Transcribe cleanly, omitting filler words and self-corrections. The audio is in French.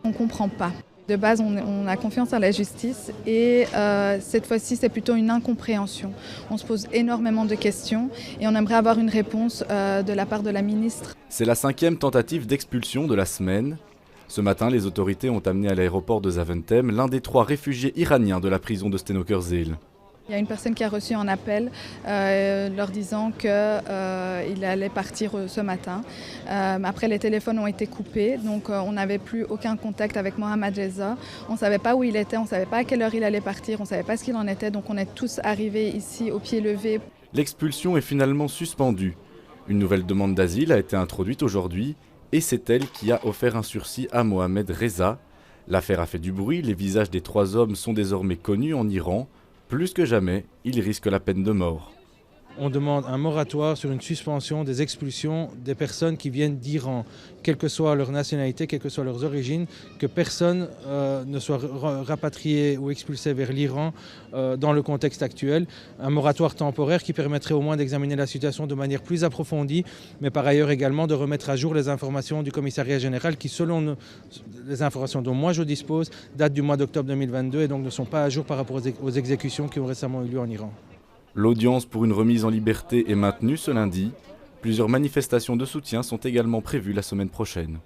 On ne comprend pas. De base, on a confiance en la justice et cette fois-ci, c'est plutôt une incompréhension. On se pose énormément de questions et on aimerait avoir une réponse de la part de la ministre. C'est la 5e tentative d'expulsion de la semaine. Ce matin, les autorités ont amené à l'aéroport de Zaventem l'un des 3 réfugiés iraniens de la prison de Stenokerzeel. Il y a une personne qui a reçu un appel leur disant qu'il allait partir ce matin. Après, les téléphones ont été coupés, donc on n'avait plus aucun contact avec Mohamed Reza. On ne savait pas où il était, on ne savait pas à quelle heure il allait partir, on ne savait pas ce qu'il en était, donc on est tous arrivés ici au pied levé. L'expulsion est finalement suspendue. Une nouvelle demande d'asile a été introduite aujourd'hui et c'est elle qui a offert un sursis à Mohamed Reza. L'affaire a fait du bruit, les visages des 3 hommes sont désormais connus en Iran. Plus que jamais, ils risquent la peine de mort. On demande un moratoire sur une suspension des expulsions des personnes qui viennent d'Iran, quelle que soit leur nationalité, quelles que soient leurs origines, que personne ne soit rapatrié ou expulsé vers l'Iran dans le contexte actuel. Un moratoire temporaire qui permettrait au moins d'examiner la situation de manière plus approfondie, mais par ailleurs également de remettre à jour les informations du commissariat général qui, selon les informations dont moi je dispose, datent du mois d'octobre 2022 et donc ne sont pas à jour par rapport aux exécutions qui ont récemment eu lieu en Iran. L'audience pour une remise en liberté est maintenue ce lundi. Plusieurs manifestations de soutien sont également prévues la semaine prochaine.